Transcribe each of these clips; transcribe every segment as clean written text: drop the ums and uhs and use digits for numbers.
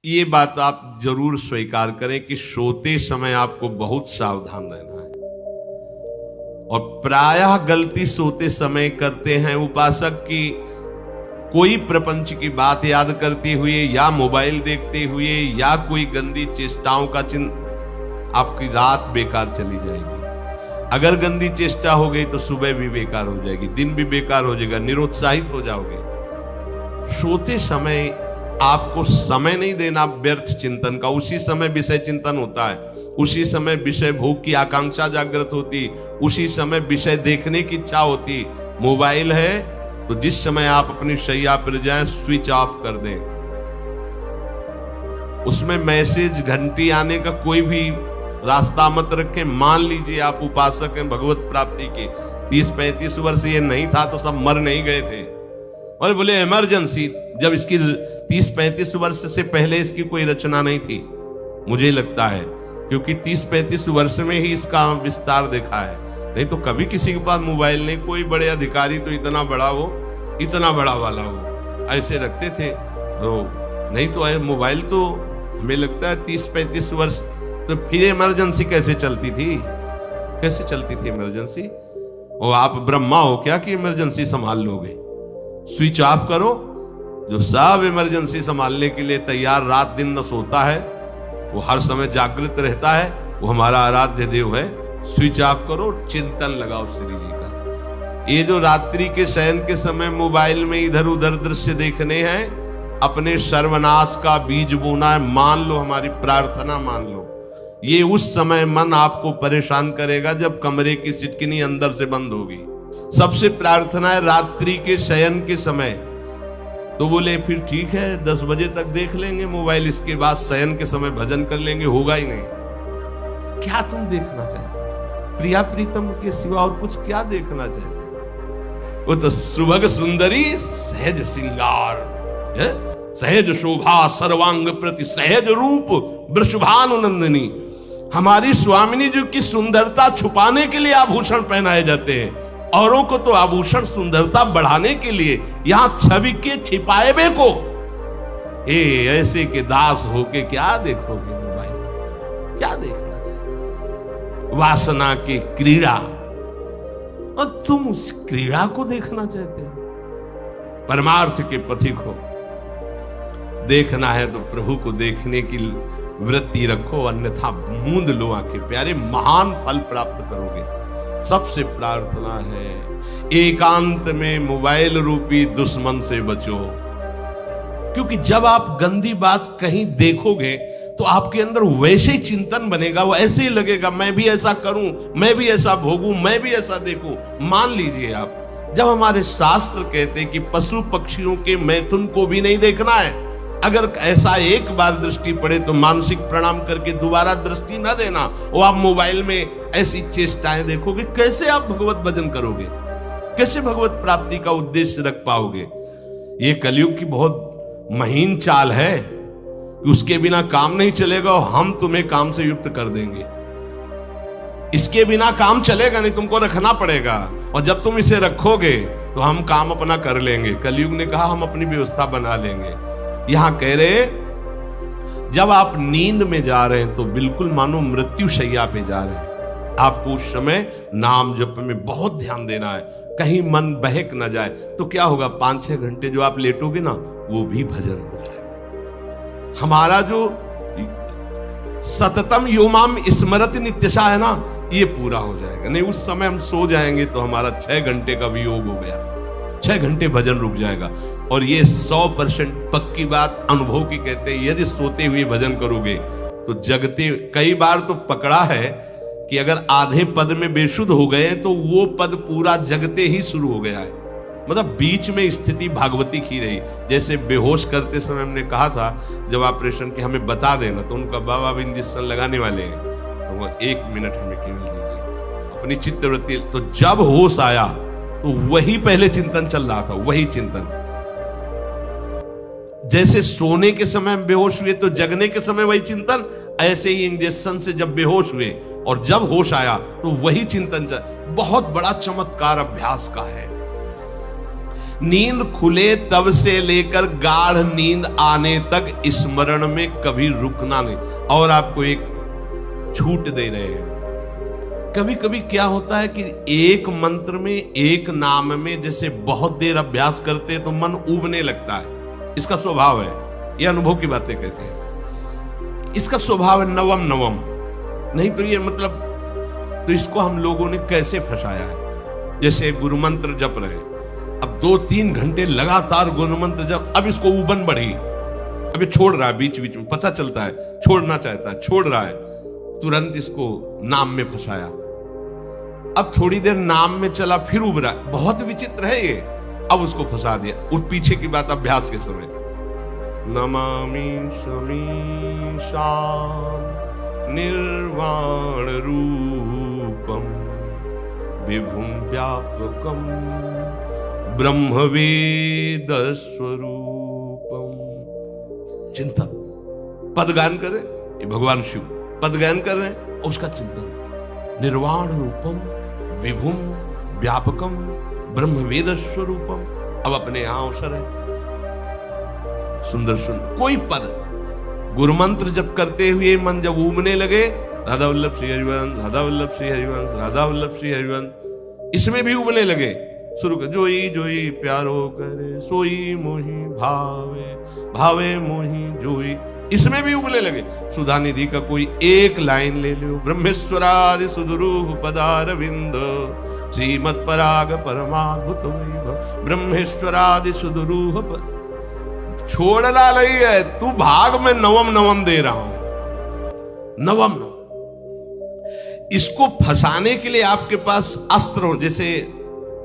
ये बात आप जरूर स्वीकार करें कि सोते समय आपको बहुत सावधान रहना है। और प्रायः गलती सोते समय करते हैं उपासक की, कोई प्रपंच की बात याद करते हुए या मोबाइल देखते हुए या कोई गंदी चेष्टाओं का आपकी रात बेकार चली जाएगी। अगर गंदी चेष्टा हो गई तो सुबह भी बेकार हो जाएगी, दिन भी बेकार हो जाएगा, निरुत्साहित हो जाओगे। सोते समय आपको समय नहीं देना व्यर्थ चिंतन का। उसी समय विषय चिंतन होता है, उसी समय विषय भोग की आकांक्षा जागृत होती, उसी समय विषय देखने की इच्छा होती। मोबाइल है तो जिस समय आप अपनी शैया पर जाएं स्विच ऑफ कर दें। उसमें मैसेज घंटी आने का कोई भी रास्ता मत रखें। मान लीजिए आप उपासक हैं भगवत प्राप्ति के, 30-35 वर्ष ये नहीं था तो सब मर नहीं गए थे। और बोले इमरजेंसी, जब इसकी 30-35 वर्ष से पहले इसकी कोई रचना नहीं थी, मुझे लगता है, क्योंकि 30-35 वर्ष में ही इसका विस्तार देखा है। नहीं तो कभी किसी के पास मोबाइल नहीं। कोई बड़े अधिकारी तो इतना बड़ा हो, इतना बड़ा वाला हो, ऐसे रखते थे। तो नहीं तो मोबाइल तो हमें लगता है 30-35 वर्ष। तो फिर इमरजेंसी कैसे चलती थी? कैसे चलती थी इमरजेंसी? और आप ब्रह्मा हो क्या कि इमरजेंसी संभाल लोगे? स्विच ऑफ करो। जो सब इमरजेंसी संभालने के लिए तैयार, रात दिन न सोता है, वो हर समय जागृत रहता है, वो हमारा आराध्य देव है। स्विच ऑफ करो, चिंतन लगाओ श्री जी का। ये जो रात्रि के शयन के समय मोबाइल में इधर उधर दृश्य देखने हैं, अपने सर्वनाश का बीज बोना है। मान लो, हमारी प्रार्थना मान लो। ये उस समय मन आपको परेशान करेगा जब कमरे की सिटकिनी अंदर से बंद होगी। सबसे प्रार्थना है रात्रि के शयन के समय। तो बोले फिर ठीक है 10 बजे तक देख लेंगे मोबाइल, इसके बाद शयन के समय भजन कर लेंगे। होगा ही नहीं। क्या तुम देखना चाहते? प्रिया प्रीतम के सिवा और कुछ क्या देखना चाहते? वो तो सुभग सुंदरी सहज सिंगार है, सहज शोभा सर्वांग प्रति सहज रूप वृषभानुनंदिनी। हमारी स्वामिनी जी की सुंदरता छुपाने के लिए आभूषण पहनाए जाते हैं। औरों को तो आभूषण सुंदरता बढ़ाने के लिए, यहां छवि के छिपाए बे को ऐसे के दास होके क्या देखोगे मोबाइल? क्या देखना चाहिए? वासना की क्रीड़ा, और तुम उस क्रीड़ा को देखना चाहते हो? परमार्थ के पथिक हो। देखना है तो प्रभु को देखने की वृत्ति रखो, अन्यथा मूंद लो आंखें। प्यारे, महान फल प्राप्त करोगे। सबसे प्रार्थना है एकांत में मोबाइल रूपी दुश्मन से बचो। क्योंकि जब आप गंदी बात कहीं देखोगे तो आपके अंदर वैसे ही चिंतन बनेगा, वो ऐसे ही लगेगा मैं भी ऐसा करूं, मैं भी ऐसा भोगूं, मैं भी ऐसा देखूं। मान लीजिए आप, जब हमारे शास्त्र कहते हैं कि पशु पक्षियों के मैथुन को भी नहीं देखना है, अगर ऐसा एक बार दृष्टि पड़े तो मानसिक प्रणाम करके दोबारा दृष्टि न देना। और आप मोबाइल में ऐसी चेष्टाएं देखोगे, कैसे आप भगवत भजन करोगे? कैसे भगवत प्राप्ति का उद्देश्य रख पाओगे? ये कलयुग की बहुत महीन चाल है कि उसके बिना काम नहीं चलेगा और हम तुम्हें काम से युक्त कर देंगे। इसके बिना काम चलेगा नहीं, तुमको रखना पड़ेगा। और जब तुम इसे रखोगे तो हम काम अपना कर लेंगे। कलयुग ने कहा हम अपनी व्यवस्था बना लेंगे। यहां कह रहे जब आप नींद में जा रहे हैं तो बिल्कुल मानो मृत्यु शैया पे जा रहे हैं। आपको उस समय नाम जप में बहुत ध्यान देना है, कहीं मन बहक ना जाए। तो क्या होगा, 5-6 घंटे जो आप लेटोगे ना, वो भी भजन हो जाएगा। हमारा जो सततम योमाम स्मरति नित्यशा है ना, ये पूरा हो जाएगा। नहीं उस समय हम सो जाएंगे तो हमारा 6 घंटे का वियोग हो गया, 6 घंटे भजन रुक जाएगा। और ये 100% पक्की बात अनुभव की कहते हैं। यदि सोते हुए भजन करोगे तो जगते, कई बार तो पकड़ा है कि अगर आधे पद में बेशुद्ध हो गए तो वो पद पूरा जगते ही शुरू हो गया है। मतलब बीच में स्थिति भागवती की रही। जैसे बेहोश करते समय हमने कहा था जब ऑपरेशन के हमें बता देना, तो उनका बाबा अब इंजेक्शन लगाने वाले हैं, तो वो 1 मिनट हमें केवल दीजिए, अपनी चित्तवृत्ति। तो जब होश आया तो वही पहले चिंतन चल रहा था, वही चिंतन। जैसे सोने के समय बेहोश हुए तो जगने के समय वही चिंतन, ऐसे ही इंजेक्शन से जब बेहोश हुए और जब होश आया तो वही चिंतन चल। बहुत बड़ा चमत्कार अभ्यास का है। नींद खुले तब से लेकर गाढ़ नींद आने तक स्मरण में कभी रुकना नहीं। और आपको एक छूट दे रहे हैं। कभी कभी क्या होता है कि एक मंत्र में, एक नाम में जैसे बहुत देर अभ्यास करते हैं तो मन उबने लगता है। इसका स्वभाव है, ये अनुभव की बातें कहते हैं। इसका स्वभाव है नवम नवम, नहीं तो ये मतलब, तो इसको हम लोगों ने कैसे फंसाया है। जैसे गुरु मंत्र जप रहे, अब 2-3 घंटे लगातार गुरु मंत्र जप, अब इसको उबन बढ़ी, अब ये छोड़ रहा है, बीच बीच में पता चलता है छोड़ना चाहता है, छोड़ रहा है, तुरंत इसको नाम में फंसाया। अब थोड़ी देर नाम में चला, फिर उब रहा है, बहुत विचित्र है ये, अब उसको फंसा दिया। उस पीछे की बात अभ्यास के समय, नमामि समीशान निर्वाण रूपम विभुम व्यापकम ब्रह्मवेद स्वरूपम। चिंतन, पदगान करें, ये भगवान शिव पदगान कर रहे हैं, उसका चिंतन। निर्वाण रूपम विभुम व्यापकम ब्रह्मवेद स्वरूपम। अब अपने यहां अवसर है, सुंदर सुंदर कोई पद गुरु मंत्र जब करते हुए मन जब उमने लगे, राधा वल्लभ श्री हरिवंश, राधा वल्लभ श्री हरिवंश, राधा वल्लभ श्री हरिवंश, इसमें भी उमने लगे, शुरू कर, जोई जोई प्यारो करे सोई मोही भावे, भावे मोही जोई, इसमें भी उगले लगे। सुधा निधि का कोई एक लाइन ले लो, ब्रह्मेश्वरादि सुदुरूह पदारविंद श्रीमत् पराग परमाद्भुत वैभव, ब्रह्मेश्वरादि सुदुरूह पद, छोड़ना नहीं है, तू भाग में नवम नवम दे रहा हूं, नवम नवम। इसको फंसाने के लिए आपके पास अस्त्र हो, जैसे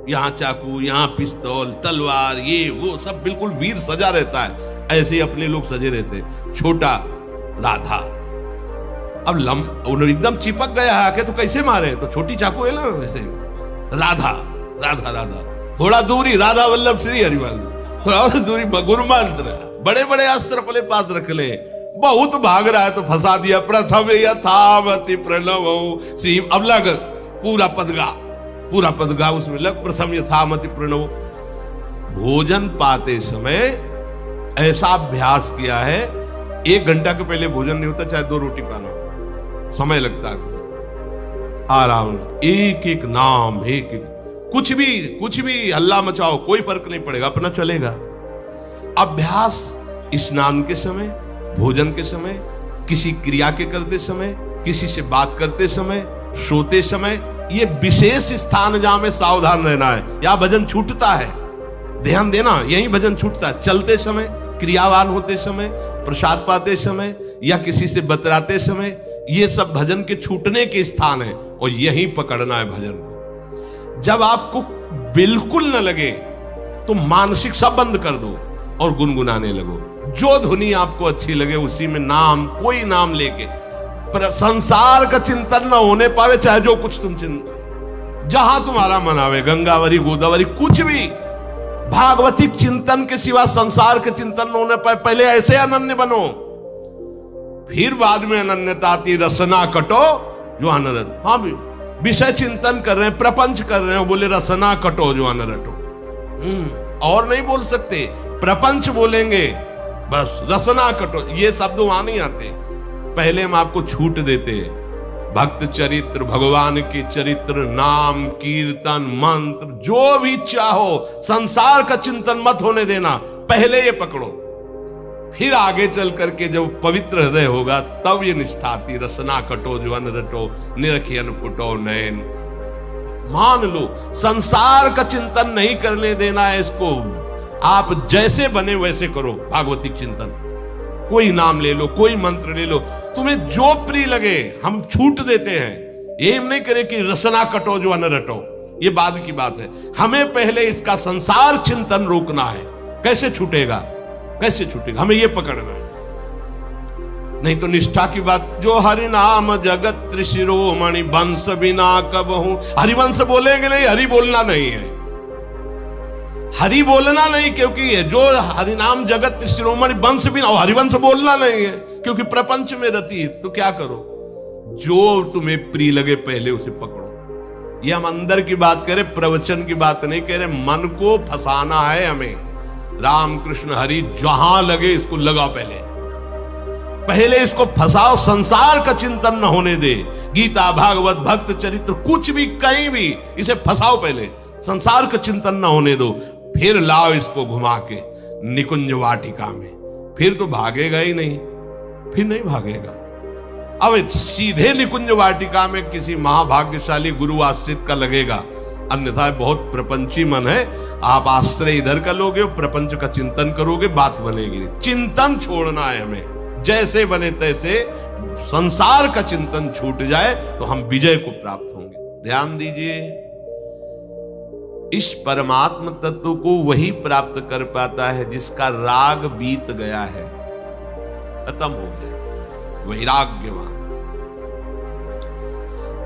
यहां चाकू, यहां पिस्तौल, तलवार, ये वो सब बिल्कुल वीर सजा रहता है, ऐसे ही अपने लोग सजे रहते। छोटा राधा, अब एकदम चिपक गया आके तो कैसे मारे, तो छोटी चाकू है ना, वैसे राधा राधा राधा, थोड़ा दूरी राधा वल्लभ श्री हरिवंश, थोड़ा और दूरी गुरु मंत्र, बड़े बड़े अस्त्र अपने पास रख ले, बहुत भाग रहा है तो फंसा दिया। प्रथम यथावति प्रणव श्री, अब लग पूरा पदगा, पूरा पदगा उसमें लग, प्रथम यथामति प्रणव। भोजन पाते समय ऐसा अभ्यास किया है, 1 घंटा के पहले भोजन नहीं होता, चाहे 2 रोटी पाना, समय लगता है, आराम, एक एक नाम, एक एक, कुछ भी हल्ला मचाओ, कोई फर्क नहीं पड़ेगा, अपना चलेगा। अभ्यास स्नान के समय, भोजन के समय, किसी क्रिया के करते समय, किसी से बात करते समय, सोते समय, ये विशेष स्थान जहां में सावधान रहना है। यहां भजन छूटता है, ध्यान देना, यही भजन छूटता है। चलते समय, क्रियावान होते समय, प्रसाद पाते समय या किसी से बतराते समय, ये सब भजन के छूटने के स्थान है, और यही पकड़ना है भजन को। जब आपको बिल्कुल न लगे तो मानसिक सब बंद कर दो और गुनगुनाने लगो, जो धुनी आपको अच्छी लगे उसी में नाम, कोई नाम लेके, पर संसार का चिंतन न होने पावे, चाहे जो कुछ तुम चिंतन, जहां तुम्हारा मन आवे, गंगावरी गोदावरी, कुछ भी भागवतिक चिंतन के सिवा संसार के चिंतन न होने पाए। पहले ऐसे अनन्य बनो, फिर बाद में अनन्यता आती, रसना कटो जो अनरट। हाँ भी विषय चिंतन कर रहे हैं, प्रपंच कर रहे हैं, बोले रसना कटो जो अनरटो, और नहीं बोल सकते, प्रपंच बोलेंगे बस, रसना कटो, ये शब्द वहां नहीं आते। पहले हम आपको छूट देते हैं, भक्त चरित्र, भगवान के चरित्र, नाम, कीर्तन, मंत्र, जो भी चाहो, संसार का चिंतन मत होने देना, पहले ये पकड़ो, फिर आगे चल करके जब पवित्र हृदय होगा तब ये निष्ठा आती, रसना कटो जो अन रटो, निरखियन फुटो नयन। मान लो संसार का चिंतन नहीं करने देना है इसको, आप जैसे बने वैसे करो भागवतिक चिंतन, कोई नाम ले लो, कोई मंत्र ले लो, तुम्हें जो प्रिय लगे, हम छूट देते हैं। ये हम नहीं करें कि रसना कटो जो अन रटो, ये बाद की बात है, हमें पहले इसका संसार चिंतन रोकना है। कैसे छूटेगा, कैसे छूटेगा, हमें ये पकड़ना है, नहीं तो निष्ठा की बात। जो हरि नाम जगत त्रिशिरोमणि वंश बिना कबहू, हरिवंश बोलेंगे नहीं, हरि बोलना नहीं है, हरि बोलना नहीं, क्योंकि जो हरिनाम जगत शिरोमणि वंश भी, और हरिवंश बोलना नहीं है क्योंकि प्रपंच में रति। तो क्या करो, जो तुम्हें प्रिय लगे पहले उसे पकड़ो, ये हम अंदर की बात करें, प्रवचन की बात नहीं कह रहे। मन को फंसाना है हमें। राम कृष्ण हरि जहां लगे इसको लगाओ, पहले इसको फंसाओ, संसार का चिंतन न होने दे। गीता भागवत भक्त चरित्र कुछ भी कहीं भी इसे फंसाओ, पहले संसार का चिंतन न होने दो, फिर लाओ इसको घुमा के निकुंज वाटिका में। फिर तो भागेगा ही नहीं, फिर नहीं भागेगा। अब सीधे निकुंज वाटिका में किसी महाभाग्यशाली गुरु आश्रित का लगेगा, अन्यथा बहुत प्रपंची मन है। आप आश्रय इधर का लोगे, प्रपंच का चिंतन करोगे, बात बनेगी नहीं। चिंतन छोड़ना है हमें, जैसे बने तैसे संसार का चिंतन छूट जाए तो हम विजय को प्राप्त होंगे। ध्यान दीजिए, इस परमात्म तत्व को वही प्राप्त कर पाता है जिसका राग बीत गया है, खत्म हो गया, वैराग्यवान।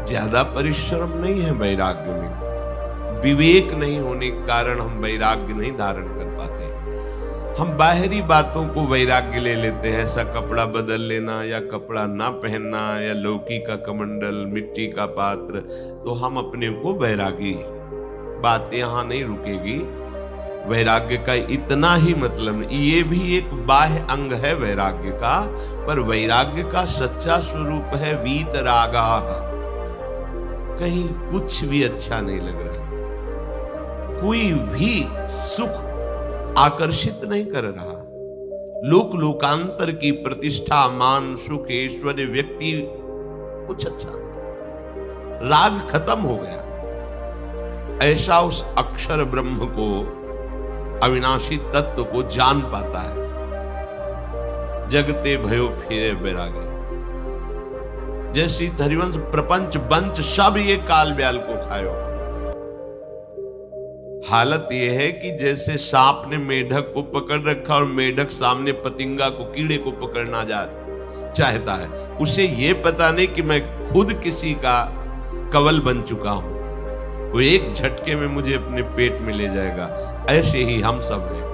ज्यादा परिश्रम नहीं है वैराग्य में, विवेक नहीं होने के कारण हम वैराग्य नहीं धारण कर पाते। हम बाहरी बातों को वैराग्य ले लेते हैं, ऐसा कपड़ा बदल लेना या कपड़ा ना पहनना या लौकी का कमंडल, मिट्टी का पात्र, तो हम अपने को वैरागी। बात यहां नहीं रुकेगी। वैराग्य का इतना ही मतलब, ये भी एक बाह्य अंग है वैराग्य का, पर वैराग्य का सच्चा स्वरूप है वीतरागा। कहीं कुछ भी अच्छा नहीं लग रहा, कोई भी सुख आकर्षित नहीं कर रहा। लोक लोकांतर की प्रतिष्ठा, मान, सुख, ऐश्वर्य, व्यक्ति कुछ अच्छा नहीं, राग खत्म हो गया। ऐसा उस अक्षर ब्रह्म को, अविनाशी तत्व को जान पाता है। जगते भयो फिरे बैरागे, जैसी हरिवंश प्रपंच बंच सब ये काल ब्याल को खायो। हालत यह है कि जैसे सांप ने मेढक को पकड़ रखा और मेढक सामने पतिंगा को, कीड़े को पकड़ना चाहता है। उसे यह पता नहीं कि मैं खुद किसी का कवल बन चुका हूं, वो एक झटके में मुझे अपने पेट में ले जाएगा। ऐसे ही हम सब हैं,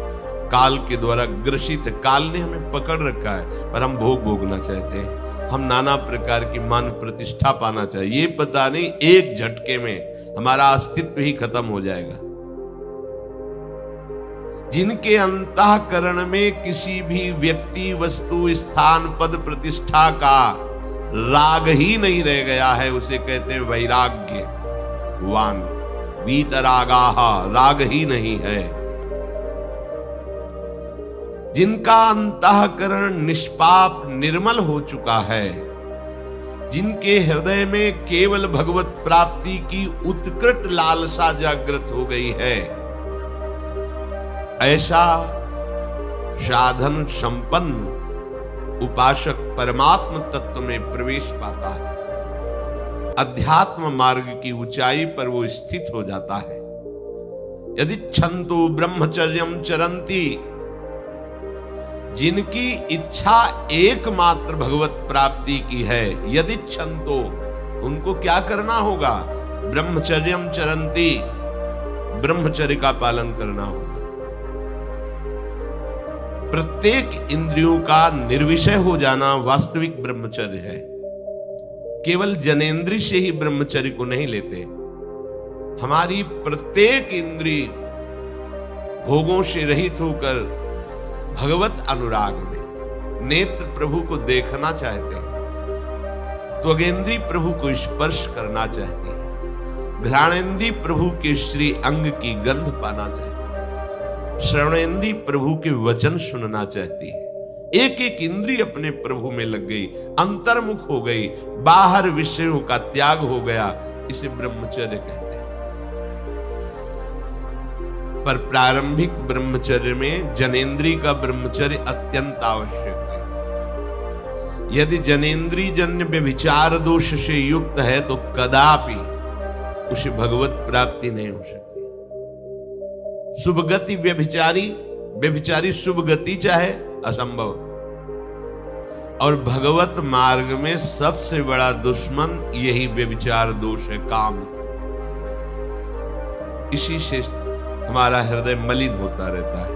काल के द्वारा ग्रसित है। काल ने हमें पकड़ रखा है, पर हम भोग भोगना चाहते हैं। हम नाना प्रकार की मान प्रतिष्ठा पाना चाहिए, ये पता नहीं एक झटके में हमारा अस्तित्व ही खत्म हो जाएगा। जिनके अंतःकरण में किसी भी व्यक्ति, वस्तु, स्थान, पद, प्रतिष्ठा का राग ही नहीं रह गया है, उसे कहते हैं वैराग्यवान। वीतरागाः, राग ही नहीं है। जिनका अंतःकरण निष्पाप निर्मल हो चुका है, जिनके हृदय में केवल भगवत प्राप्ति की उत्कट लालसा जागृत हो गई है, ऐसा साधन संपन्न उपासक परमात्म तत्व में प्रवेश पाता है। अध्यात्म मार्ग की ऊंचाई पर वो स्थित हो जाता है। यदि छंतु ब्रह्मचर्यम चरंती, जिनकी इच्छा एकमात्र भगवत प्राप्ति की है, यदि छंतो, उनको क्या करना होगा? ब्रह्मचर्यम चरंती, ब्रह्मचर्य का पालन करना होगा। प्रत्येक इंद्रियों का निर्विषय हो जाना वास्तविक ब्रह्मचर्य है। केवल जनेंद्रिय से ही ब्रह्मचर्य को नहीं लेते। हमारी प्रत्येक इंद्रिय भोगों से रहित होकर भगवत अनुराग में, नेत्र प्रभु को देखना चाहते हैं, त्वगेंद्रिय प्रभु को स्पर्श करना चाहते हैं, घ्राणेंद्रिय प्रभु के श्री अंग की गंध पाना चाहते हैं, श्रवणेंद्रिय प्रभु के वचन सुनना चाहती है। एक एक इंद्रिय अपने प्रभु में लग गई, अंतर्मुख हो गई, बाहर विषयों का त्याग हो गया। इसे ब्रह्मचर्य कहते हैं। पर प्रारंभिक ब्रह्मचर्य में जनेंद्रिय का ब्रह्मचर्य अत्यंत आवश्यक है। यदि जनेंद्रिय जन्य व्यभिचार दोष से युक्त है तो कदापि उसे भगवत प्राप्ति नहीं हो सकती। शुभ गति व्यभिचारी शुभ गति चाहे, असंभव। और भगवत मार्ग में सबसे बड़ा दुश्मन यही व्यभिचार दोष है, काम। इसी से हमारा हृदय मलिन होता रहता है,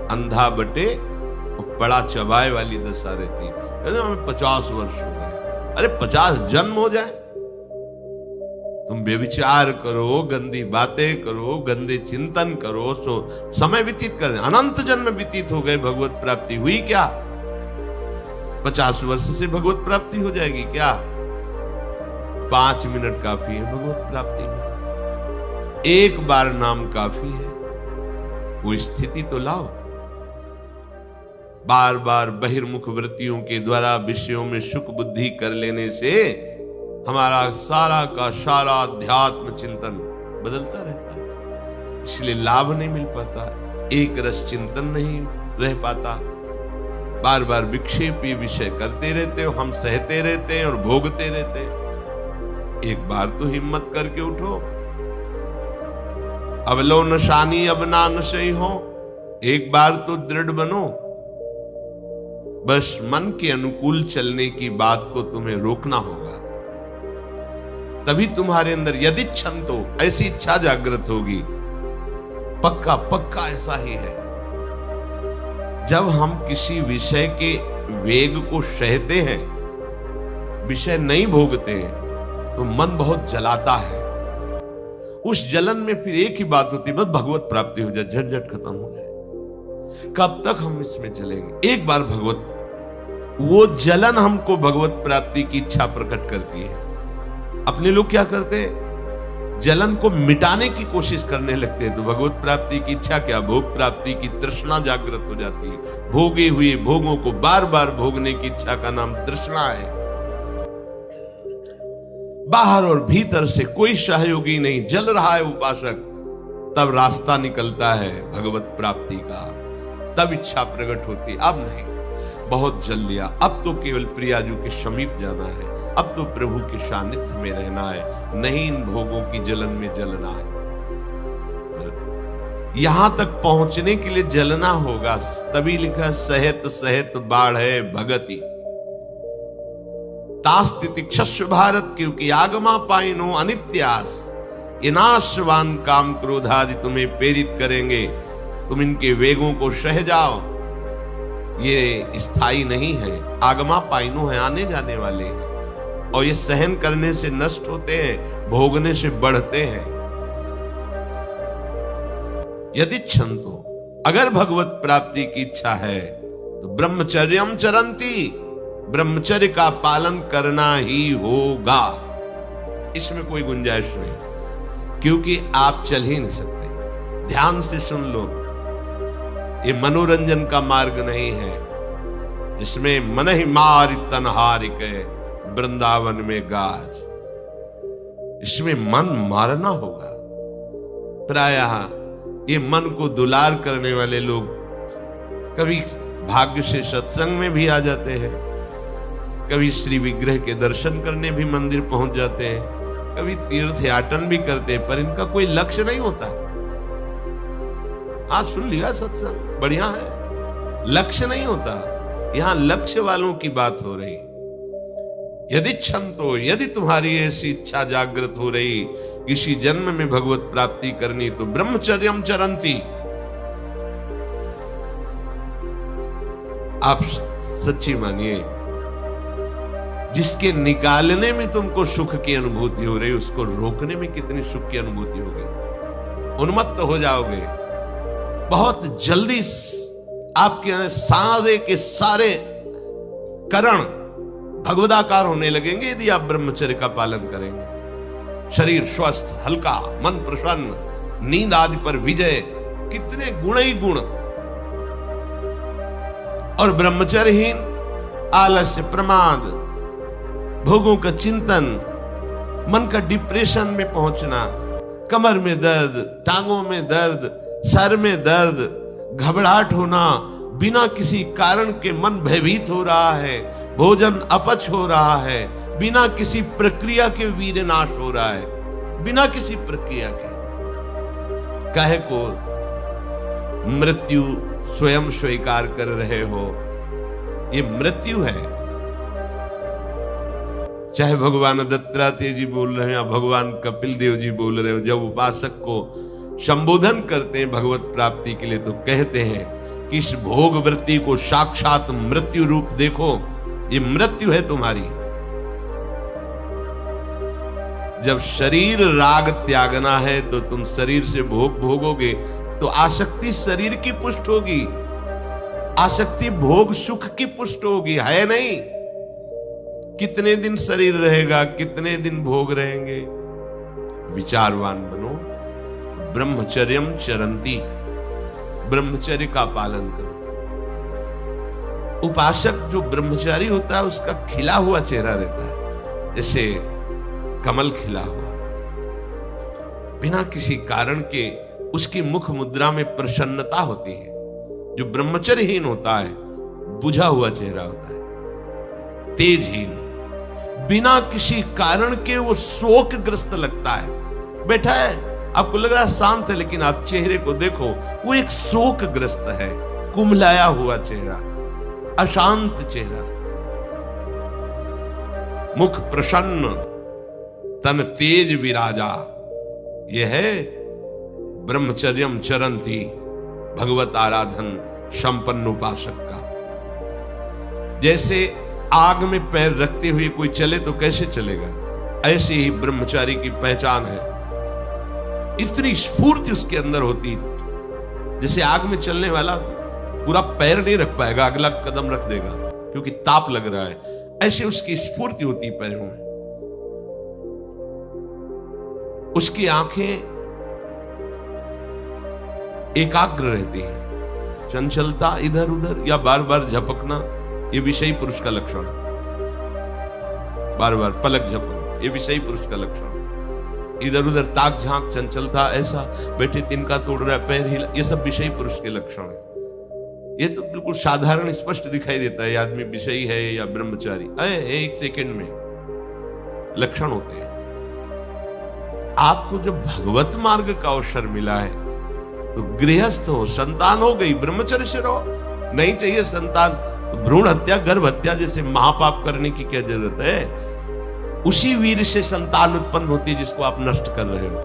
अंधा बटे और बड़ा चबाए वाली दशा रहती है। हमें 50 वर्ष हो गए, अरे 50 जन्म हो जाए, तुम व्यभिचार करो, गंदी बातें करो, गंदे चिंतन करो, सो समय व्यतीत कर, अनंत जन्म व्यतीत हो गए, भगवत प्राप्ति हुई क्या? 50 वर्ष से भगवत प्राप्ति हो जाएगी क्या? 5 मिनट काफी है भगवत प्राप्ति में, एक बार नाम काफी है। वो स्थिति तो लाओ। बार बार बहिर्मुख वृत्तियों के द्वारा विषयों में सुख बुद्धि कर लेने से हमारा सारा का सारा अध्यात्म चिंतन बदलता रहता है, इसलिए लाभ नहीं मिल पाता, एक रस चिंतन नहीं रह पाता। बार बार विक्षेपी विषय करते रहते हो, हम सहते रहते हैं और भोगते रहते हैं। एक बार तो हिम्मत करके उठो, अब लो नशानी अब ना नशई हो, एक बार तो दृढ़ बनो। बस मन के अनुकूल चलने की बात को तुम्हें रोकना होगा, तभी तुम्हारे अंदर यदि क्षंतो ऐसी इच्छा जागृत होगी। पक्का पक्का ऐसा ही है, जब हम किसी विषय के वेग को सहते हैं, विषय नहीं भोगते हैं, तो मन बहुत जलाता है। उस जलन में फिर एक ही बात होती है, बस भगवत प्राप्ति हो जाए, झंझट खत्म हो जाए। कब तक हम इसमें चलेंगे? एक बार भगवत, वो जलन हमको भगवत प्राप्ति की इच्छा प्रकट करती है। अपने लोग क्या करते हैं? जलन को मिटाने की कोशिश करने लगते हैं, तो भगवत प्राप्ति की इच्छा क्या, भोग प्राप्ति की तृष्णा जागृत हो जाती है। भोगे हुए भोगों को बार बार भोगने की इच्छा का नाम तृष्णा है। बाहर और भीतर से कोई सहयोगी नहीं, जल रहा है उपासक, तब रास्ता निकलता है भगवत प्राप्ति का, तब इच्छा प्रकट होती। अब नहीं, बहुत जल लिया, अब तो केवल प्रियाजू के समीप जाना है, अब तो प्रभु के सानिध्य में रहना है, नहीं इन भोगों की जलन में जलना है। यहां तक पहुंचने के लिए जलना होगा, तभी लिखा सहित सहित बाढ़े भगति तास्तिति क्षस्व भारत, क्योंकि आगमा पाइनो अनित्यास, ये नाशवान काम क्रोध आदि तुम्हें प्रेरित करेंगे, तुम इनके वेगों को सह जाओ। ये स्थायी नहीं है, आगमा पाइनो है, आने जाने वाले हैं, और ये सहन करने से नष्ट होते हैं, भोगने से बढ़ते हैं। यदि क्षंतो, अगर भगवत प्राप्ति की इच्छा है तो ब्रह्मचर्यम चरंती, ब्रह्मचर्य का पालन करना ही होगा, इसमें कोई गुंजाइश नहीं, क्योंकि आप चल ही नहीं सकते। ध्यान से सुन लो, ये मनोरंजन का मार्ग नहीं है, इसमें मन ही मार तनहारिक वृंदावन में गाज, इसमें मन मारना होगा। प्रायः ये मन को दुलार करने वाले लोग कभी भाग्य से सत्संग में भी आ जाते हैं, कभी श्री विग्रह के दर्शन करने भी मंदिर पहुंच जाते हैं, कभी तीर्थ याटन भी करते हैं, पर इनका कोई लक्ष्य नहीं होता। आज सुन लिया सत्संग, बढ़िया है, लक्ष्य नहीं होता। यहां लक्ष्य वालों की बात हो रही। यदि क्षंतो, यदि तुम्हारी ऐसी इच्छा जागृत हो रही किसी जन्म में भगवत प्राप्ति करनी, तो ब्रह्मचर्यम चरंती, आप सच्ची मानिए, जिसके निकालने में तुमको सुख की अनुभूति हो रही, उसको रोकने में कितनी सुख की अनुभूति होगी। उन्मत्त हो जाओगे, बहुत जल्दी आपके सारे के सारे करण भगवदाकार होने लगेंगे यदि आप ब्रह्मचर्य का पालन करेंगे। शरीर स्वस्थ, हल्का, मन प्रसन्न, नींद आदि पर विजय, कितने गुण ही गुण। और ब्रह्मचर्यहीन आलस्य, प्रमाद, भोगों का चिंतन, मन का डिप्रेशन में पहुंचना, कमर में दर्द, टांगों में दर्द, सर में दर्द, घबराहट होना, बिना किसी कारण के मन भयभीत हो रहा है, भोजन अपच हो रहा है, बिना किसी प्रक्रिया के वीर नाश हो रहा है, बिना किसी प्रक्रिया के। काहे को मृत्यु स्वयं स्वीकार कर रहे हो, ये मृत्यु है। चाहे भगवान दत्तात्रेय जी बोल रहे हैं या भगवान कपिल देव जी बोल रहे हो, जब उपासक को संबोधन करते हैं भगवत प्राप्ति के लिए, तो कहते हैं कि इस भोग वृत्ति को साक्षात मृत्यु रूप देखो, ये मृत्यु है तुम्हारी। जब शरीर राग त्यागना है तो तुम शरीर से भोग भोगोगे तो आसक्ति शरीर की पुष्ट होगी, आसक्ति भोग सुख की पुष्ट होगी, है नहीं। कितने दिन शरीर रहेगा, कितने दिन भोग रहेंगे। विचारवान बनो, ब्रह्मचर्यम चरंती, ब्रह्मचर्य का पालन करो। उपासक जो ब्रह्मचारी होता है उसका खिला हुआ चेहरा रहता है, जैसे कमल खिला हुआ, बिना किसी कारण के उसकी मुख मुद्रा में प्रसन्नता होती है। जो ब्रह्मचर्यहीन होता है बुझा हुआ चेहरा होता है, तेजहीन, बिना किसी कारण के वो शोकग्रस्त लगता है। बैठा है, आपको लग रहा है शांत है, लेकिन आप चेहरे को देखो, वो एक शोकग्रस्त है, कुम्हलाया हुआ चेहरा, अशांत चेहरा। मुख प्रसन्न, तन तेज विराजा, यह है ब्रह्मचर्यम चरंती, भगवत आराधन संपन्न उपासक का। जैसे आग में पैर रखते हुए कोई चले तो कैसे चलेगा, ऐसे ही ब्रह्मचारी की पहचान है। इतनी स्फूर्ति उसके अंदर होती, जैसे आग में चलने वाला पूरा पैर नहीं रख पाएगा, अगला कदम रख देगा क्योंकि ताप लग रहा है, ऐसे उसकी स्फूर्ति होती पैरों में। उसकी आंखें एकाग्र रहती हैं, चंचलता इधर उधर या बार बार झपकना ये विषयी पुरुष का लक्षण है। बार बार पलक झपकना ये विषयी पुरुष का लक्षण है। इधर उधर ताक झांक, चंचलता, ऐसा बैठे तिनका तोड़ रहा है, पैर हिला, ये सब विषयी पुरुष के लक्षण है। ये तो बिल्कुल साधारण स्पष्ट दिखाई देता है आदमी विषयी है या ब्रह्मचारी, एक सेकंड में लक्षण होते हैं। आपको जब भगवत मार्ग का अवसर मिला है तो गृहस्थ हो, संतान हो गई, ब्रह्मचर्य से रहो। नहीं चाहिए संतान, तो भ्रूण हत्या, गर्भ हत्या जैसे महापाप करने की क्या जरूरत है। उसी वीर से संतान उत्पन्न होती है जिसको आप नष्ट कर रहे हो,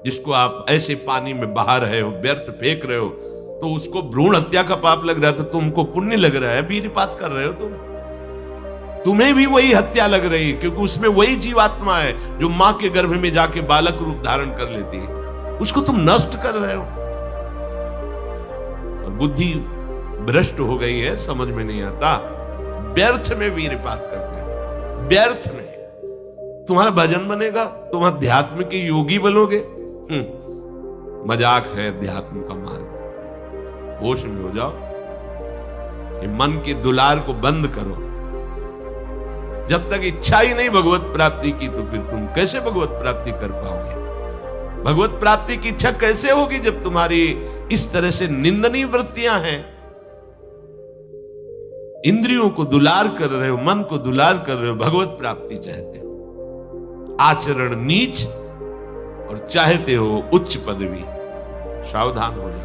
जिसको आप ऐसे पानी में बहा रहे हो, व्यर्थ फेंक रहे हो, तो उसको भ्रूण हत्या का पाप लग रहा है, तो तुमको पुण्य लग रहा है, वीरपात कर रहे हो तुम्हें भी वही हत्या लग रही है, क्योंकि उसमें वही जीवात्मा है जो मां के गर्भ में जाके बालक रूप धारण कर लेती है, उसको तुम नष्ट कर रहे हो। और बुद्धि भ्रष्ट हो गई है, समझ में नहीं आता, व्यर्थ में वीरपात करते हैं, व्यर्थ में। तुम्हारा भजन बनेगा, तुम अध्यात्म के योगी बनोगे, मजाक है अध्यात्म का मार्ग। होश में हो जाओ, ये मन के दुलार को बंद करो। जब तक इच्छा ही नहीं भगवत प्राप्ति की, तो फिर तुम कैसे भगवत प्राप्ति कर पाओगे। भगवत प्राप्ति की इच्छा कैसे होगी जब तुम्हारी इस तरह से निंदनीय वृत्तियां हैं। इंद्रियों को दुलार कर रहे हो, मन को दुलार कर रहे हो, भगवत प्राप्ति चाहते हो, आचरण नीच और चाहते हो उच्च पदवी। सावधान हो जाओ।